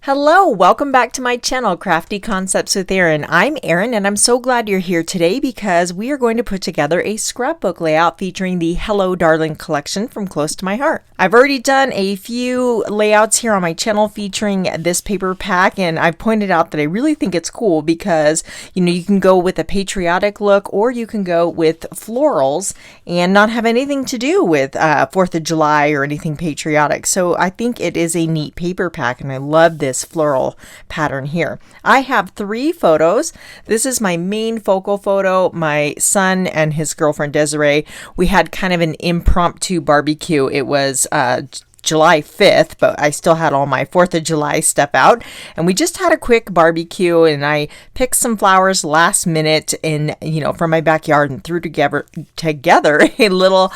Hello, welcome back to my channel, Crafty Concepts with Erin. I'm Erin and I'm so glad you're here today because we are going to put together a scrapbook layout featuring the Hello Darlin collection from Close to My Heart. I've already done a few layouts here on my channel featuring this paper pack, and I've pointed out that I really think it's cool because you can go with a patriotic look or you can go with florals and not have anything to do with 4th of July or anything patriotic. So I think it is a neat paper pack and I love this floral pattern here. I have 3 photos. This is my main focal photo. My son and his girlfriend Desiree, we had kind of an impromptu barbecue. It was July 5th, but I still had all my 4th of July stuff out, and we just had a quick barbecue, and I picked some flowers last minute from my backyard and threw together a little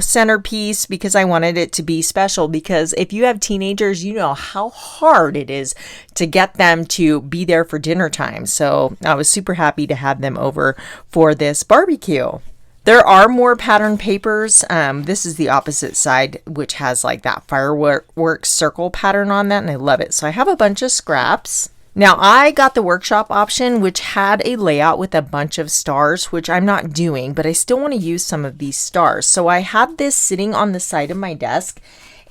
centerpiece because I wanted it to be special. Because if you have teenagers, you know how hard it is to get them to be there for dinner time. So I was super happy to have them over for this barbecue. There are more pattern papers. This is the opposite side, which has like that fireworks circle pattern on that, and I love it. So I have a bunch of scraps. Now I got the workshop option, which had a layout with a bunch of stars, which I'm not doing, but I still want to use some of these stars. So I had this sitting on the side of my desk.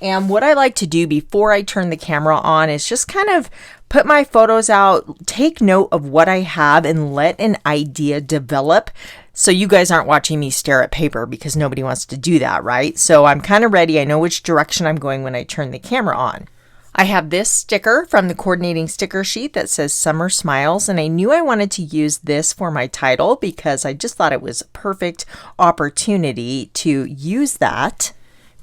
And what I like to do before I turn the camera on is just kind of put my photos out, take note of what I have, and let an idea develop. So you guys aren't watching me stare at paper because nobody wants to do that, right? So I'm kind of ready. I know which direction I'm going when I turn the camera on. I have this sticker from the coordinating sticker sheet that says Summer Smiles, and I knew I wanted to use this for my title because I just thought it was a perfect opportunity to use that.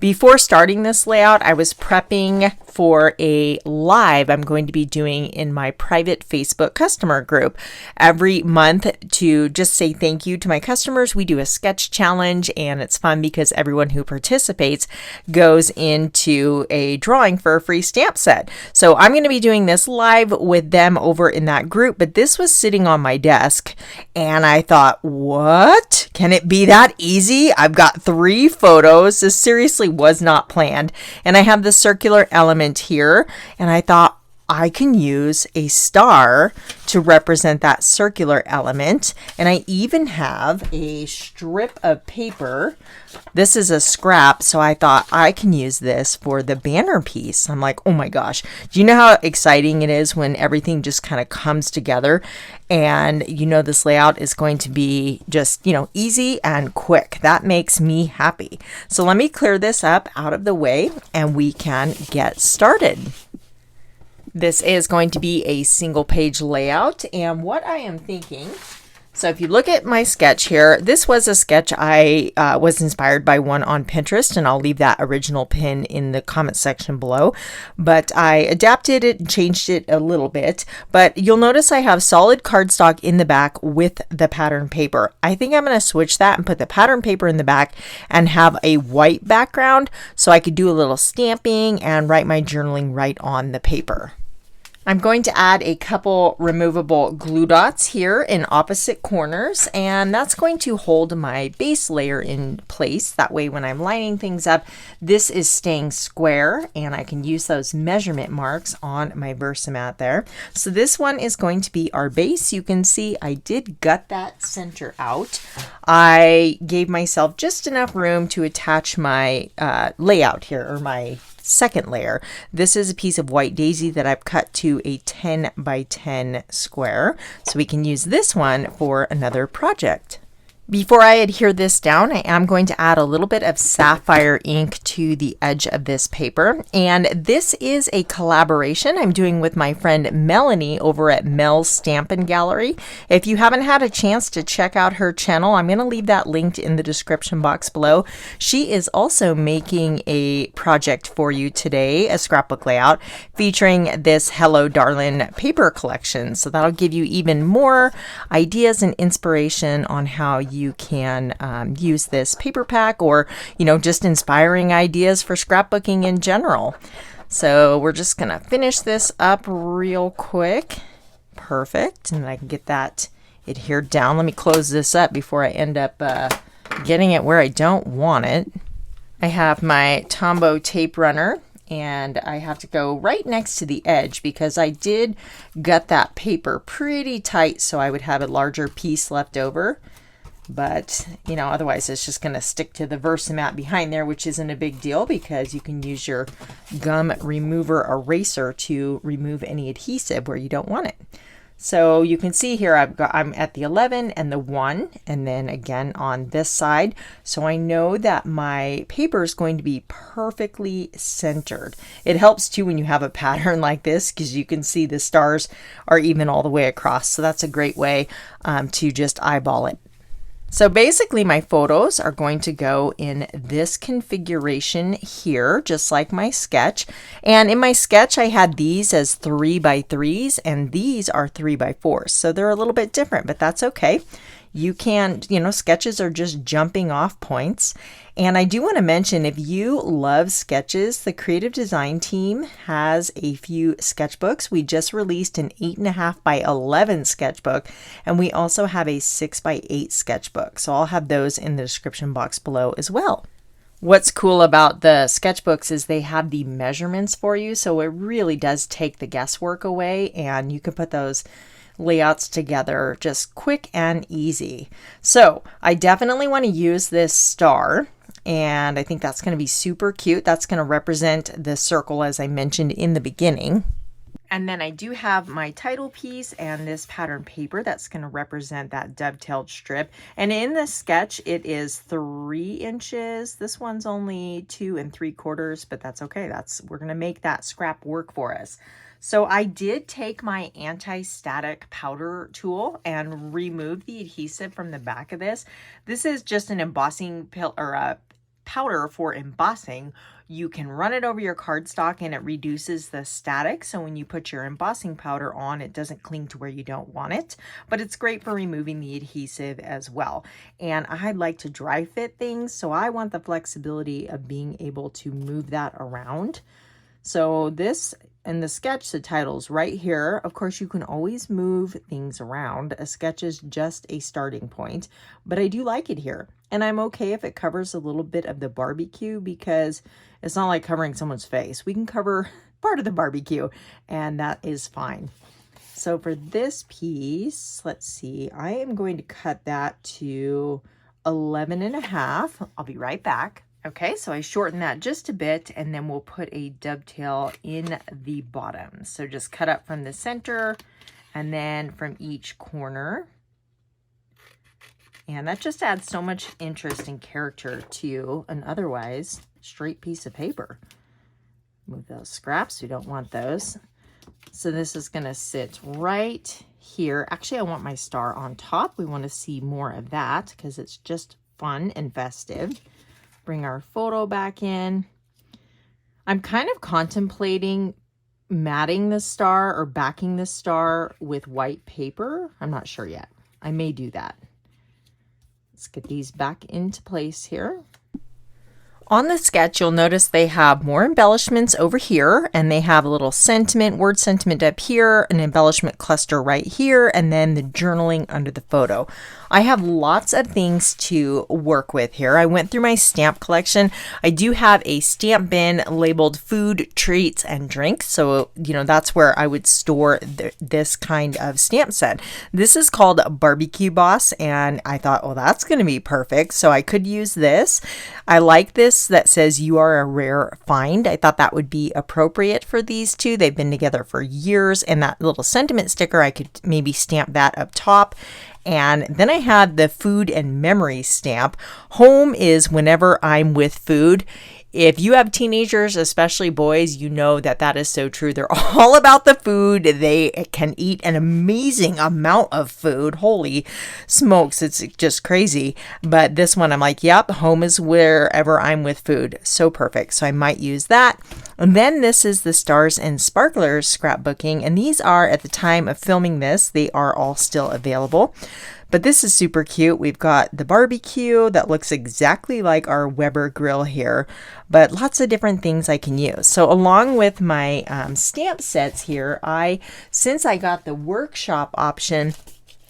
Before starting this layout, I was prepping for a live I'm going to be doing in my private Facebook customer group. Every month to just say thank you to my customers, we do a sketch challenge, and it's fun because everyone who participates goes into a drawing for a free stamp set. So I'm going to be doing this live with them over in that group, but this was sitting on my desk and I thought, what? Can it be that easy? I've got 3 photos. This seriously was not planned. And I have the circular element here, and I thought I can use a star to represent that circular element. And I even have a strip of paper. This is a scrap, so I thought I can use this for the banner piece. I'm like, oh my gosh. Do you know how exciting it is when everything just kind of comes together? And this layout is going to be just, easy and quick. That makes me happy. So let me clear this up out of the way and we can get started. This is going to be a single page layout, and what I am thinking, so if you look at my sketch here, this was a sketch I was inspired by one on Pinterest, and I'll leave that original pin in the comment section below, but I adapted it and changed it a little bit. But you'll notice I have solid cardstock in the back with the pattern paper. I think I'm going to switch that and put the pattern paper in the back and have a white background so I could do a little stamping and write my journaling right on the paper. I'm going to add a couple removable glue dots here in opposite corners, and that's going to hold my base layer in place. That way when I'm lining things up, this is staying square and I can use those measurement marks on my VersaMat there. So this one is going to be our base. You can see I did gut that center out. I gave myself just enough room to attach my layout here, or my second layer. This is a piece of white daisy that I've cut to a 10 by 10 square, so we can use this one for another project. Before I adhere this down, I am going to add a little bit of Sapphire ink to the edge of this paper. And this is a collaboration I'm doing with my friend Melanie over at Mel's Stampin' Gallery. If you haven't had a chance to check out her channel, I'm going to leave that linked in the description box below. She is also making a project for you today, a scrapbook layout, featuring this Hello Darlin paper collection. So that'll give you even more ideas and inspiration on how you can use this paper pack, or just inspiring ideas for scrapbooking in general. So we're just gonna finish this up real quick. Perfect. And I can get that adhered down. Let me close this up before I end up getting it where I don't want it. I have my Tombow tape runner, and I have to go right next to the edge because I did gut that paper pretty tight so I would have a larger piece left over. But, you know, otherwise it's just going to stick to the VersaMat behind there, which isn't a big deal because you can use your gum remover eraser to remove any adhesive where you don't want it. So you can see here I'm at the 11 and the 1, and then again on this side. So I know that my paper is going to be perfectly centered. It helps too when you have a pattern like this because you can see the stars are even all the way across. So that's a great way to just eyeball it. So basically my photos are going to go in this configuration here, just like my sketch. And in my sketch, I had these as 3x3s and these are 3x4s. So they're a little bit different, but that's okay. You can, you know, sketches are just jumping off points. And I do want to mention, if you love sketches, the creative design team has a few sketchbooks. We just released an 8.5x11 sketchbook, and we also have a 6x8 sketchbook. So I'll have those in the description box below as well. What's cool about the sketchbooks is they have the measurements for you. So it really does take the guesswork away, and you can put those layouts together just quick and easy. So I definitely want to use this star, and I think that's going to be super cute. That's going to represent the circle as I mentioned in the beginning. And then I do have my title piece and this pattern paper that's going to represent that dovetailed strip. And in the sketch, it is 3 inches. This one's only 2 3/4, but that's okay. We're going to make that scrap work for us. So I did take my anti-static powder tool and remove the adhesive from the back of this. This is just an embossing powder for embossing. You can run it over your cardstock and it reduces the static. So when you put your embossing powder on, it doesn't cling to where you don't want it, but it's great for removing the adhesive as well. And I like to dry fit things, so I want the flexibility of being able to move that around. So this, in the sketch, the title's right here. Of course, you can always move things around. A sketch is just a starting point, but I do like it here. And I'm okay if it covers a little bit of the barbecue because it's not like covering someone's face. We can cover part of the barbecue and that is fine. So for this piece, let's see, I am going to cut that to 11.5. I'll be right back. Okay, so I shorten that just a bit and then we'll put a dovetail in the bottom. So just cut up from the center and then from each corner. And that just adds so much interest and character to an otherwise straight piece of paper. Move those scraps, we don't want those. So this is gonna sit right here. Actually, I want my star on top. We wanna see more of that because it's just fun and festive. Bring our photo back in. I'm kind of contemplating matting the star or backing the star with white paper. I'm not sure yet. I may do that. Let's get these back into place here. On the sketch, you'll notice they have more embellishments over here, and they have a little sentiment, word sentiment up here, an embellishment cluster right here, and then the journaling under the photo. I have lots of things to work with here. I went through my stamp collection. I do have a stamp bin labeled food, treats, and drinks. So, you know, that's where I would store this kind of stamp set. This is called Barbecue Boss, and I thought, oh, that's going to be perfect. So I could use this. I like this that says you are a rare find. I thought that would be appropriate for these two. They've been together for years, and that little sentiment sticker, I could maybe stamp that up top. And then I had the food and memory stamp. Home is whenever I'm with food. If you have teenagers, especially boys, you know that that is so true. They're all about the food. They can eat an amazing amount of food. Holy smokes, it's just crazy. But this one, I'm like, yep, home is wherever I'm with food. So perfect. So I might use that. And then this is the Stars and Sparklers scrapbooking. And these are, at the time of filming this, they are all still available. But this is super cute. We've got the barbecue that looks exactly like our Weber grill here, but lots of different things I can use. So along with my stamp sets here, since I got the workshop option,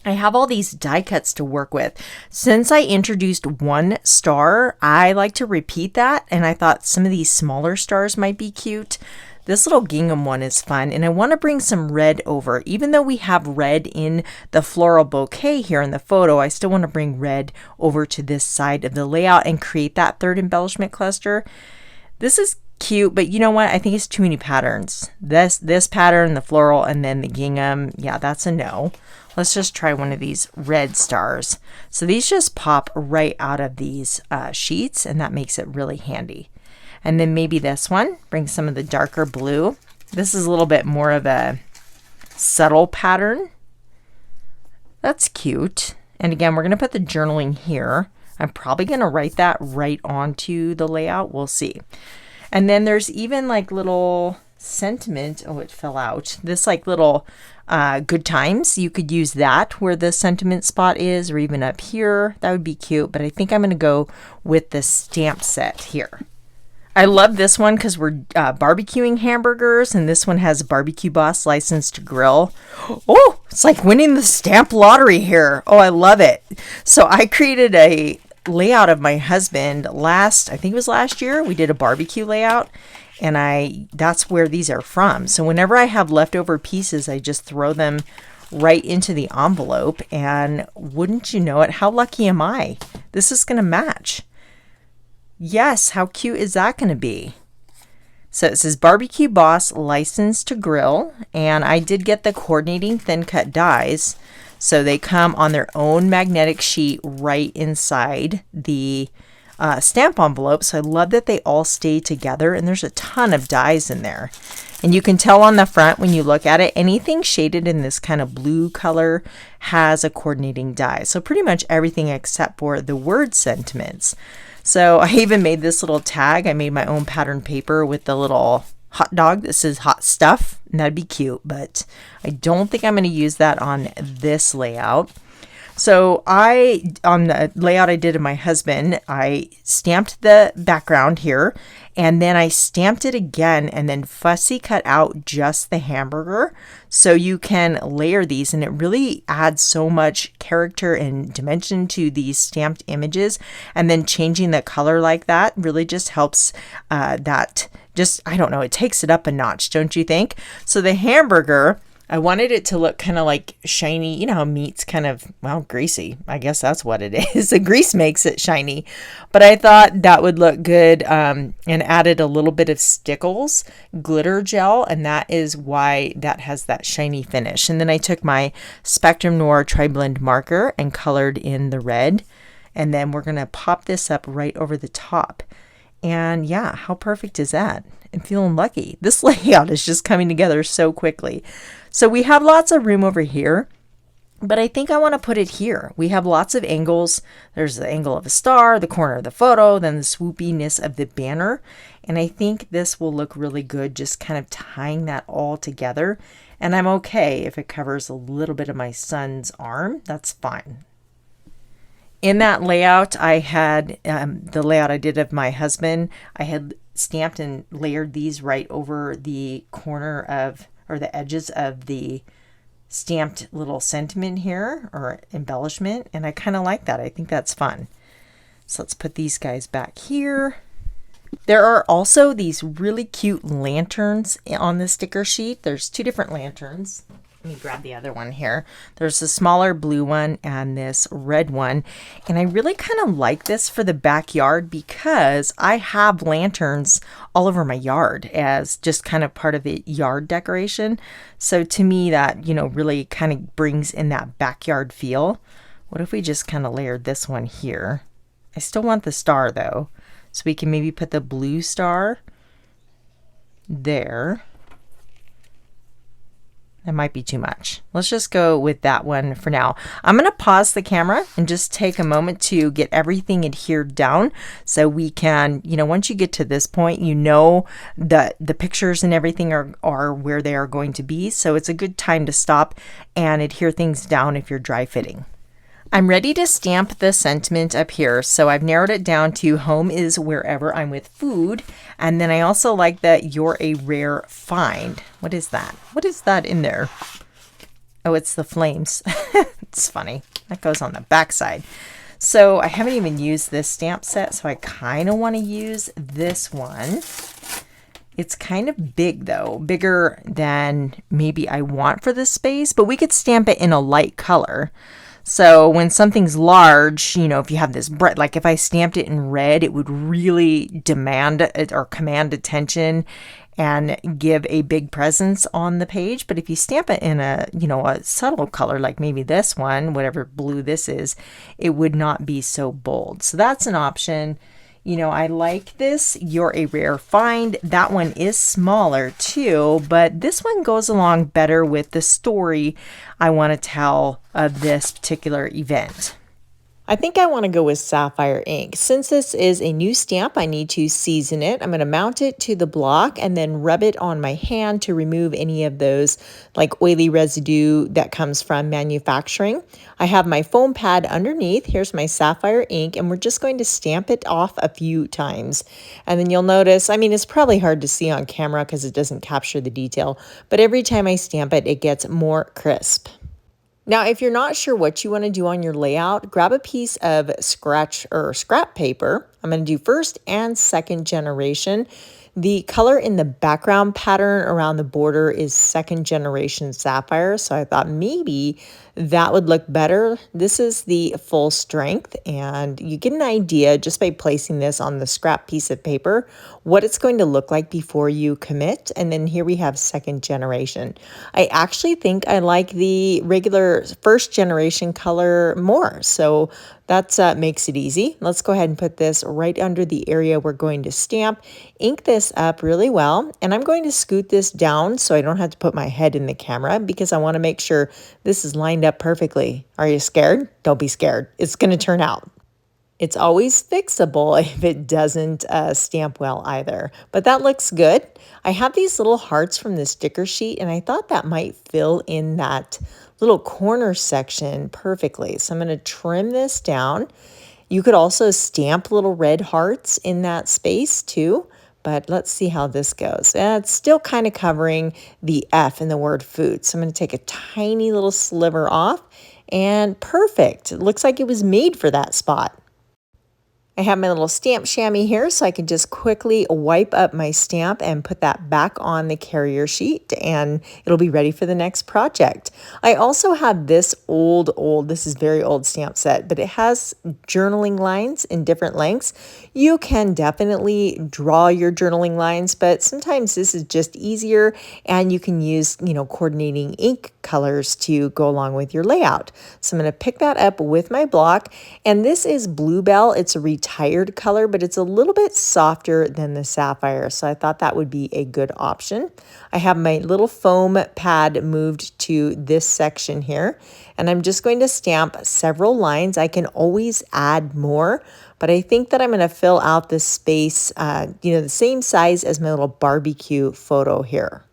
I have all these die cuts to work with. Since I introduced one star, I like to repeat that, and I thought some of these smaller stars might be cute. This little gingham one is fun, and I want to bring some red over. Even though we have red in the floral bouquet here in the photo, I still want to bring red over to this side of the layout and create that third embellishment cluster. This is cute, but you know what? I think it's too many patterns. This pattern, the floral, and then the gingham. Yeah, that's a no. Let's just try one of these red stars. So these just pop right out of these sheets, and that makes it really handy. And then maybe this one, bring some of the darker blue. This is a little bit more of a subtle pattern. That's cute. And again, we're going to put the journaling here. I'm probably going to write that right onto the layout. We'll see. And then there's even like little sentiment. Oh, it fell out. This like little good times. You could use that where the sentiment spot is, or even up here. That would be cute. But I think I'm going to go with the stamp set here. I love this one because we're barbecuing hamburgers, and this one has Barbecue Boss license to grill. Oh, it's like winning the stamp lottery here. Oh, I love it. So I created a layout of my husband I think it was last year. We did a barbecue layout, and that's where these are from. So whenever I have leftover pieces, I just throw them right into the envelope, and wouldn't you know it, how lucky am I? This is going to match. Yes, how cute is that going to be? So it says Barbecue Boss license to grill, and I did get the coordinating thin cut dies, so they come on their own magnetic sheet right inside the stamp envelope. So I love that they all stay together, and there's a ton of dies in there. And you can tell on the front when you look at it, anything shaded in this kind of blue color has a coordinating die. So pretty much everything except for the word sentiments. So I even made this little tag. I made my own pattern paper with the little hot dog that says hot stuff, and that'd be cute, but I don't think I'm going to use that on this layout. So on the layout I did of my husband, I stamped the background here, and then I stamped it again and then fussy cut out just the hamburger, so you can layer these, and it really adds so much character and dimension to these stamped images. And then changing the color like that really just helps I don't know, it takes it up a notch, don't you think? So the hamburger, I wanted it to look kind of like shiny. You know how meat's kind of, well, greasy. I guess that's what it is. The grease makes it shiny. But I thought that would look good, and added a little bit of Stickles glitter gel, and that is why that has that shiny finish. And then I took my Spectrum Noir Tri-Blend marker and colored in the red. And then we're going to pop this up right over the top. And yeah, how perfect is that? I'm feeling lucky. This layout is just coming together so quickly. So we have lots of room over here, but I think I want to put it here. We have lots of angles. There's the angle of a star, the corner of the photo, then the swoopiness of the banner. And I think this will look really good, just kind of tying that all together. And I'm okay if it covers a little bit of my son's arm. That's fine. In that layout, I had the layout I did of my husband. I had stamped and layered these right over the corner of, or the edges of the stamped little sentiment here, or embellishment. And I kind of like that. I think that's fun. So let's put these guys back here. There are also these really cute lanterns on the sticker sheet. There's two different lanterns. Let me grab the other one here. There's a smaller blue one and this red one. And I really kind of like this for the backyard because I have lanterns all over my yard as just kind of part of the yard decoration. So to me that, you know, really kind of brings in that backyard feel. What if we just kind of layered this one here? I still want the star though. So we can maybe put the blue star there. That might be too much. Let's just go with that one for now. I'm going to pause the camera and just take a moment to get everything adhered down so we can, you know, once you get to this point, you know that the pictures and everything are where they are going to be. So it's a good time to stop and adhere things down if you're dry fitting. I'm ready to stamp the sentiment up here. So I've narrowed it down to home is wherever I'm with food. And then I also like that you're a rare find. What is that? What is that in there? Oh, it's the flames. It's funny. That goes on the back side. So I haven't even used this stamp set, so I kind of want to use this one. It's kind of big though, bigger than maybe I want for this space, but we could stamp it in a light color. So when something's large, you know, if you have this bright, like if I stamped it in red, it would really demand or command attention and give a big presence on the page. But if you stamp it in a, you know, a subtle color, like maybe this one, whatever blue this is, it would not be so bold. So that's an option. You know, I like this. You're a Rare Find. That one is smaller too, but this one goes along better with the story I want to tell of this particular event. I think I want to go with Sapphire ink. Since this is a new stamp, I need to season it. I'm going to mount it to the block and then rub it on my hand to remove any of those like oily residue that comes from manufacturing. I have my foam pad underneath. Here's my Sapphire ink, and we're just going to stamp it off a few times. And then you'll notice, I mean, it's probably hard to see on camera because it doesn't capture the detail, but every time I stamp it, it gets more crisp. Now, if you're not sure what you want to do on your layout, grab a piece of scrap paper. I'm going to do first and second generation. The color in the background pattern around the border is second generation Sapphire, so I thought maybe that would look better. This is the full strength, and you get an idea just by placing this on the scrap piece of paper what it's going to look like before you commit. And then here we have second generation. I actually think I like the regular first generation color more, so that makes it easy. Let's go ahead and put this right under the area we're going to stamp. Ink this up really well, and I'm going to scoot this down so I don't have to put my head in the camera because I want to make sure this is lined up perfectly. Are you scared? Don't be scared. It's going to turn out. It's always fixable if it doesn't stamp well either, but that looks good. I have these little hearts from the sticker sheet, and I thought that might fill in that little corner section perfectly. So I'm going to trim this down. You could also stamp little red hearts in that space too, but let's see how this goes. It's still kind of covering the F in the word food. So I'm going to take a tiny little sliver off, and perfect. It looks like it was made for that spot. I have my little stamp chamois here so I can just quickly wipe up my stamp and put that back on the carrier sheet, and it'll be ready for the next project. I also have this this is very old stamp set, but it has journaling lines in different lengths. You can definitely draw your journaling lines, but sometimes this is just easier, and you can use, you know, coordinating ink colors to go along with your layout. So I'm going to pick that up with my block, and this is Bluebell. It's a retired color, but it's a little bit softer than the Sapphire, so I thought that would be a good option. I have my little foam pad moved to this section here, and I'm just going to stamp several lines. I can always add more, but I think that I'm going to fill out this space, the same size as my little barbecue photo here.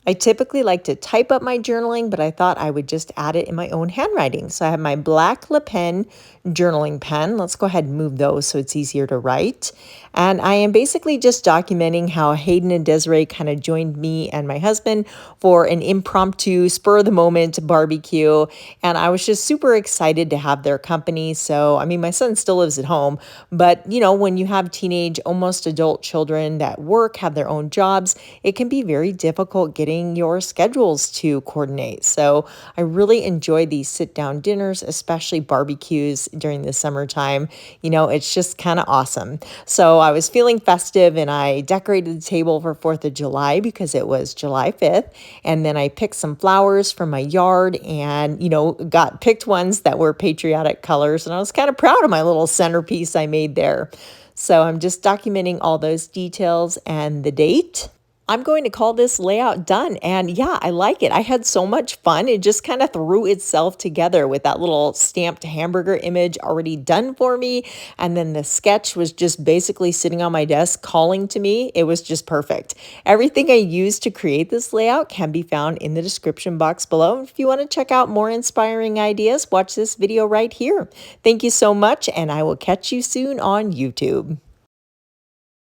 I typically like to type up my journaling, but I thought I would just add it in my own handwriting. So I have my black LePen journaling pen. Let's go ahead and move those so it's easier to write. And I am basically just documenting how Hayden and Desiree kind of joined me and my husband for an impromptu, spur-of-the-moment barbecue. And I was just super excited to have their company. So, I mean, my son still lives at home, but, you know, when you have teenage, almost adult children that work, have their own jobs, it can be very difficult getting your schedules to coordinate. So I really enjoy these sit-down dinners, especially barbecues during the summertime. You know, it's just kind of awesome. So I was feeling festive, and I decorated the table for 4th of July because it was July 5th. And then I picked some flowers from my yard and, you know, picked ones that were patriotic colors. And I was kind of proud of my little centerpiece I made there. So I'm just documenting all those details and the date. I'm going to call this layout done. And yeah, I like it. I had so much fun. It just kind of threw itself together with that little stamped hamburger image already done for me. And then the sketch was just basically sitting on my desk calling to me. It was just perfect. Everything I used to create this layout can be found in the description box below. If you want to check out more inspiring ideas, watch this video right here. Thank you so much, and I will catch you soon on YouTube.